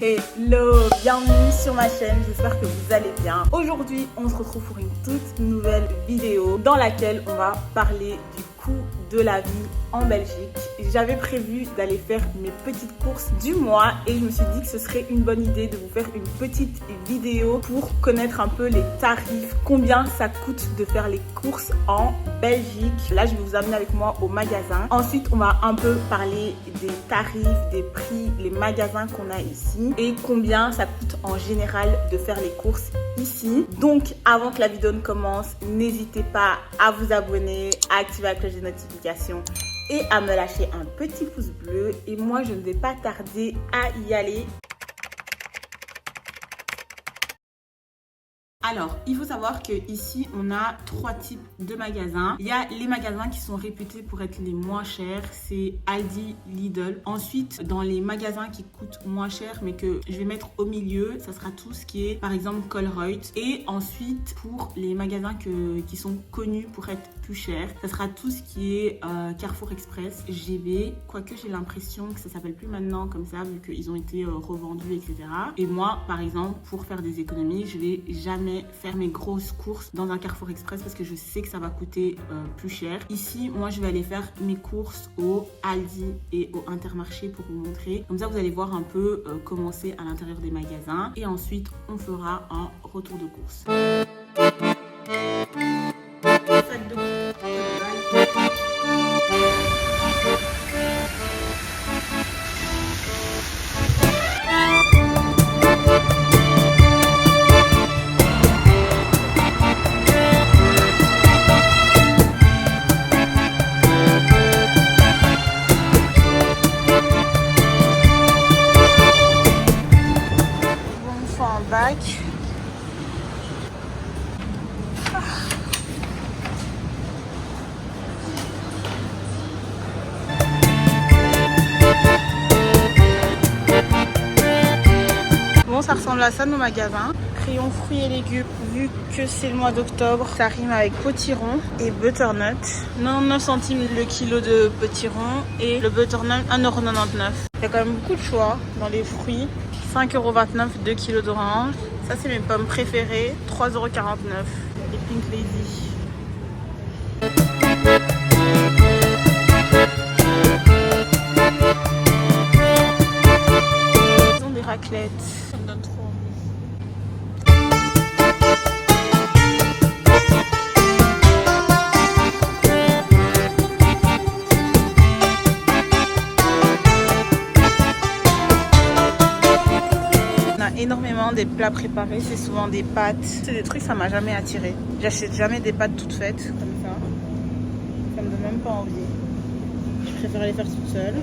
Hello, bienvenue sur ma chaîne, j'espère que vous allez bien. Aujourd'hui, on se retrouve pour une toute nouvelle vidéo dans laquelle on va parler du coût de la vie en Belgique. J'avais prévu d'aller faire mes petites courses du mois et je me suis dit que ce serait une bonne idée de vous faire une petite vidéo pour connaître un peu les tarifs, combien ça coûte de faire les courses en Belgique. Là, je vais vous amener avec moi au magasin. Ensuite, on va un peu parler des tarifs, des prix, les magasins qu'on a ici et combien ça coûte en général de faire les courses ici. Donc, avant que la vidéo ne commence, n'hésitez pas à vous abonner, à activer la cloche de notification et à me lâcher un petit pouce bleu. Et moi, je ne vais pas tarder à y aller. Alors, il faut savoir qu'ici, on a trois types de magasins. Il y a les magasins qui sont réputés pour être les moins chers, c'est Aldi, Lidl. Ensuite, dans les magasins qui coûtent moins cher, mais que je vais mettre au milieu, ça sera tout ce qui est, par exemple, Colruyt. Et ensuite, pour les magasins qui sont connus pour être plus chers, ça sera tout ce qui est Carrefour Express, GB. Quoique j'ai l'impression que ça s'appelle plus maintenant comme ça, vu qu'ils ont été revendus, etc. Et moi, par exemple, pour faire des économies, je vais jamais faire mes grosses courses dans un Carrefour Express parce que je sais que ça va coûter plus cher. Ici, moi, je vais aller faire mes courses au Aldi et au Intermarché pour vous montrer. Comme ça, vous allez voir un peu comment c'est à l'intérieur des magasins. Et ensuite, on fera un retour de course. Bon, ça ressemble à ça nos magasins. Crayon fruits et légumes, vu que c'est le mois d'octobre, ça rime avec potiron et butternut. 99 centimes le kilo de potiron et le butternut 1,99 €. Il y a quand même beaucoup de choix dans les fruits. 5,29 € 2 kg d'orange. Ça, c'est mes pommes préférées. 3,49 € les Pink Lady. Ils ont des raclettes. Ça me donne trop envie. Énormément des plats préparés, c'est souvent des pâtes. C'est des trucs, ça m'a jamais attiré. J'achète jamais des pâtes toutes faites comme ça. Ça me donne même pas envie. Je préfère les faire toute seule.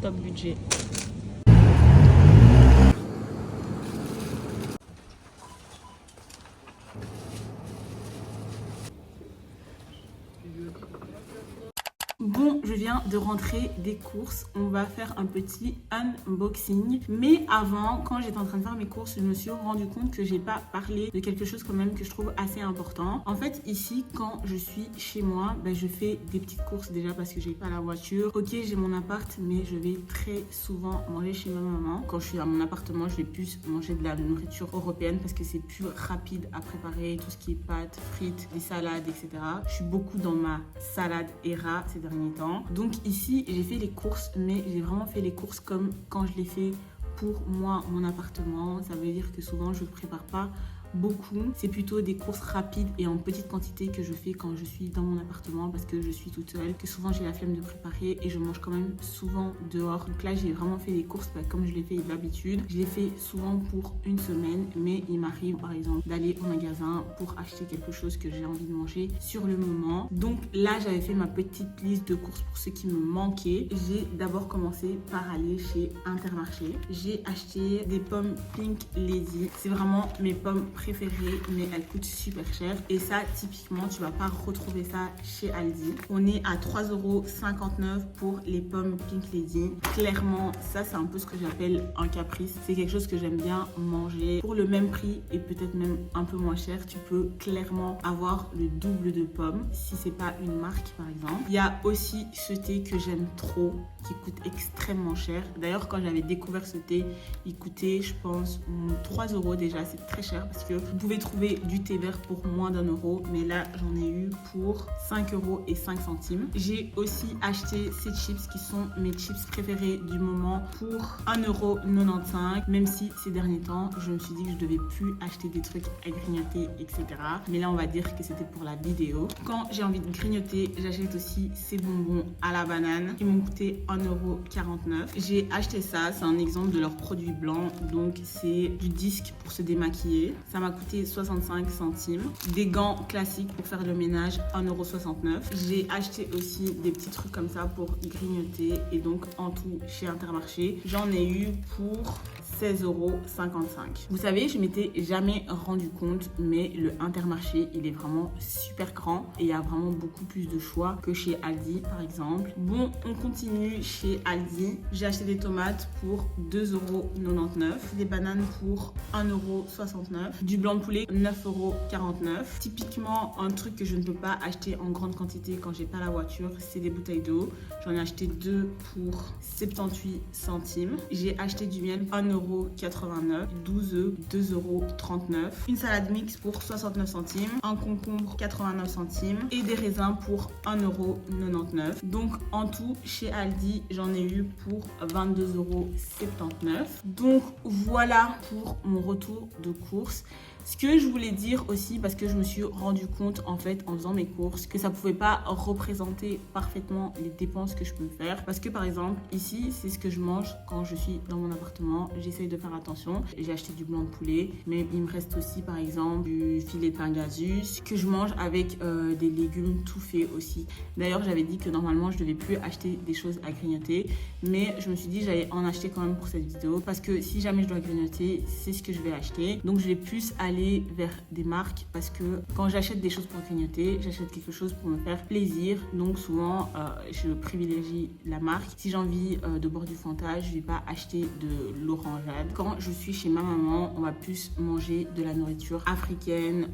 Top budget. Bon, je viens de rentrer des courses. On va faire un petit unboxing. Mais avant, quand j'étais en train de faire mes courses, je me suis rendu compte que j'ai pas parlé de quelque chose quand même que je trouve assez important. En fait, ici, quand je suis chez moi, je fais des petites courses déjà parce que j'ai pas la voiture. Ok, j'ai mon appart, mais je vais très souvent manger chez ma maman. Quand je suis à mon appartement, je vais plus manger de la nourriture européenne parce que c'est plus rapide à préparer. Tout ce qui est pâtes, frites, des salades, etc. Je suis beaucoup dans ma salade ERA ces derniers temps. Donc ici, j'ai fait les courses, mais j'ai vraiment fait les courses comme quand je les fais pour moi, mon appartement. Ça veut dire que souvent, je ne prépare pas beaucoup. C'est plutôt des courses rapides et en petite quantité que je fais quand je suis dans mon appartement parce que je suis toute seule, que souvent j'ai la flemme de préparer et je mange quand même souvent dehors. Donc là, j'ai vraiment fait les courses comme je les fais d'habitude. Je les fais souvent pour une semaine, mais il m'arrive par exemple d'aller au magasin pour acheter quelque chose que j'ai envie de manger sur le moment. Donc là, j'avais fait ma petite liste de courses pour ce qui me manquait. J'ai d'abord commencé par aller chez Intermarché. J'ai acheté des pommes Pink Lady. C'est vraiment mes pommes préférées préférées, mais elles coûtent super cher. Et ça, typiquement, tu vas pas retrouver ça chez Aldi. On est à 3,59 € pour les pommes Pink Lady. Clairement, ça, c'est un peu ce que j'appelle un caprice. C'est quelque chose que j'aime bien manger. Pour le même prix et peut-être même un peu moins cher, tu peux clairement avoir le double de pommes si c'est pas une marque, par exemple. Il y a aussi ce thé que j'aime trop, qui coûte extrêmement cher. D'ailleurs, quand j'avais découvert ce thé, il coûtait, je pense, 3 € déjà. C'est très cher parce que vous pouvez trouver du thé vert pour moins d'1 €, mais là, j'en ai eu pour 5,05 €. J'ai aussi acheté ces chips qui sont mes chips préférés du moment pour 1,95 €, même si ces derniers temps, je me suis dit que je devais plus acheter des trucs à grignoter, etc. Mais là, on va dire que c'était pour la vidéo. Quand j'ai envie de grignoter, j'achète aussi ces bonbons à la banane qui m'ont coûté 1,49 €. J'ai acheté ça, c'est un exemple de leur produit blanc, donc c'est du disque pour se démaquiller. Ça m'a coûté 65 centimes. Des gants classiques pour faire le ménage, 1,69 €. J'ai acheté aussi des petits trucs comme ça pour grignoter et donc en tout chez Intermarché, j'en ai eu pour 16,55 €. Vous savez, je m'étais jamais rendu compte, mais le Intermarché, il est vraiment super grand et il y a vraiment beaucoup plus de choix que chez Aldi, par exemple. Bon, on continue chez Aldi. J'ai acheté des tomates pour 2,99 €, des bananes pour 1,69 €, du blanc de poulet 9,49 €. Typiquement, un truc que je ne peux pas acheter en grande quantité quand j'ai pas la voiture, c'est des bouteilles d'eau. J'en ai acheté 2 pour 78 centimes. J'ai acheté du miel 1,89 €, 12 œufs 2,39 €, une salade mixte pour 69 centimes, un concombre 89 centimes et des raisins pour 1,99 €. Donc en tout chez Aldi, j'en ai eu pour 22,79 €. Donc voilà pour mon retour de course. Ce que je voulais dire aussi, parce que je me suis rendu compte en fait en faisant mes courses que ça pouvait pas représenter parfaitement les dépenses que je peux faire, parce que par exemple ici c'est ce que je mange quand je suis dans mon appartement. J'essaye de faire attention. J'ai acheté du blanc de poulet, mais il me reste aussi par exemple du filet de pangasius que je mange avec des légumes tout faits aussi. D'ailleurs j'avais dit que normalement je devais plus acheter des choses à grignoter, mais je me suis dit j'allais en acheter quand même pour cette vidéo, parce que si jamais je dois grignoter, c'est ce que je vais acheter. Donc je vais plus aller vers des marques, parce que quand j'achète des choses pour grignoter, j'achète quelque chose pour me faire plaisir. Donc souvent je privilégie la marque. Si j'ai envie de boire du Fanta, je vais pas acheter de l'orangeade. Quand je suis chez ma maman, on va plus manger de la nourriture africaine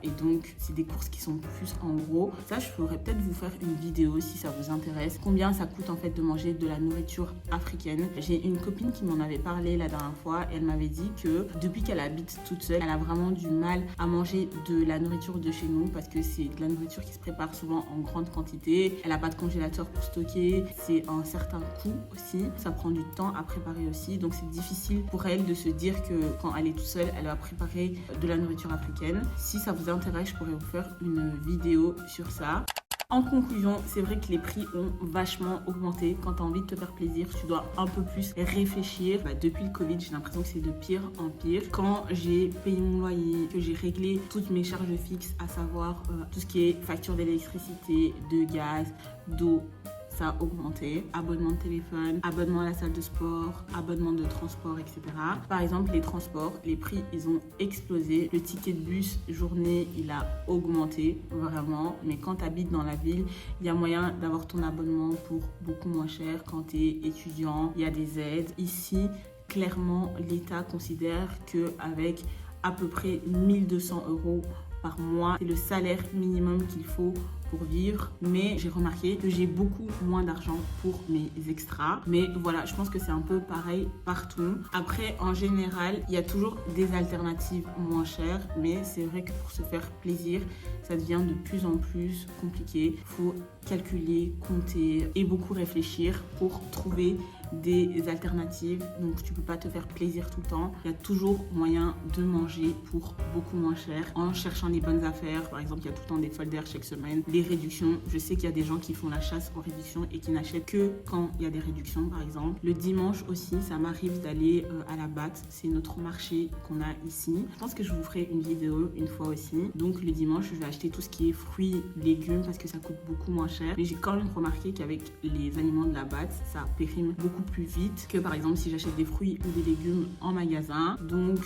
et donc c'est des courses qui sont plus en gros. Ça, je pourrais peut-être vous faire une vidéo si ça vous intéresse. Combien ça coûte en fait de manger de la nourriture africaine. J'ai une copine qui m'en avait parlé la dernière fois et elle m'avait dit que depuis qu'elle habite toute seule, elle a vraiment du mal à manger de la nourriture de chez nous, parce que c'est de la nourriture qui se prépare souvent en grande quantité. Elle n'a pas de congélateur pour stocker. C'est un certain coût aussi. Ça prend du temps à préparer aussi. Donc c'est difficile pour elle de se dire que quand elle est toute seule, elle va préparer de la nourriture africaine. Si ça vous intéresse, je pourrais vous faire une vidéo sur ça. En conclusion, c'est vrai que les prix ont vachement augmenté. Quand tu as envie de te faire plaisir, tu dois un peu plus réfléchir. Depuis le Covid, j'ai l'impression que c'est de pire en pire. Quand j'ai payé mon loyer, que j'ai réglé toutes mes charges fixes, à savoir tout ce qui est facture d'électricité, de gaz, d'eau, ça a augmenté. Abonnement de téléphone, abonnement à la salle de sport, abonnement de transport, etc. Par exemple, les transports, les prix, ils ont explosé. Le ticket de bus journée, il a augmenté, vraiment. Mais quand tu habites dans la ville, il y a moyen d'avoir ton abonnement pour beaucoup moins cher. Quand tu es étudiant, il y a des aides. Ici, clairement, l'État considère qu'avec à peu près 1200 € par mois, c'est le salaire minimum qu'il faut pour vivre. Mais j'ai remarqué que j'ai beaucoup moins d'argent pour mes extras. Mais voilà, je pense que c'est un peu pareil partout. Après, en général, il y a toujours des alternatives moins chères, mais c'est vrai que pour se faire plaisir, ça devient de plus en plus compliqué. Il faut calculer, compter et beaucoup réfléchir pour trouver des alternatives. Donc tu peux pas te faire plaisir tout le temps. Il y a toujours moyen de manger pour beaucoup moins cher en cherchant les bonnes affaires. Par exemple, il y a tout le temps des folders chaque semaine, les réductions. Je sais qu'il y a des gens qui font la chasse aux réductions et qui n'achètent que quand il y a des réductions, par exemple. Le dimanche aussi, ça m'arrive d'aller à la Batte. C'est notre marché qu'on a ici. Je pense que je vous ferai une vidéo une fois aussi. Donc le dimanche, je vais acheter tout ce qui est fruits, légumes parce que ça coûte beaucoup moins cher. Mais j'ai quand même remarqué qu'avec les aliments de la Batte, ça périme beaucoup plus vite que par exemple si j'achète des fruits ou des légumes en magasin. Donc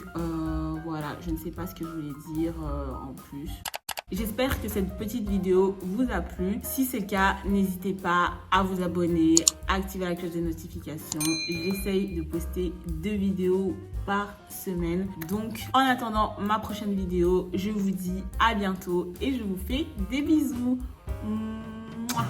voilà, je ne sais pas ce que je voulais dire en plus. J'espère que cette petite vidéo vous a plu. Si c'est le cas, n'hésitez pas à vous abonner, à activer la cloche de notification. J'essaye de poster 2 vidéos par semaine. Donc, en attendant ma prochaine vidéo, je vous dis à bientôt et je vous fais des bisous. Mouah.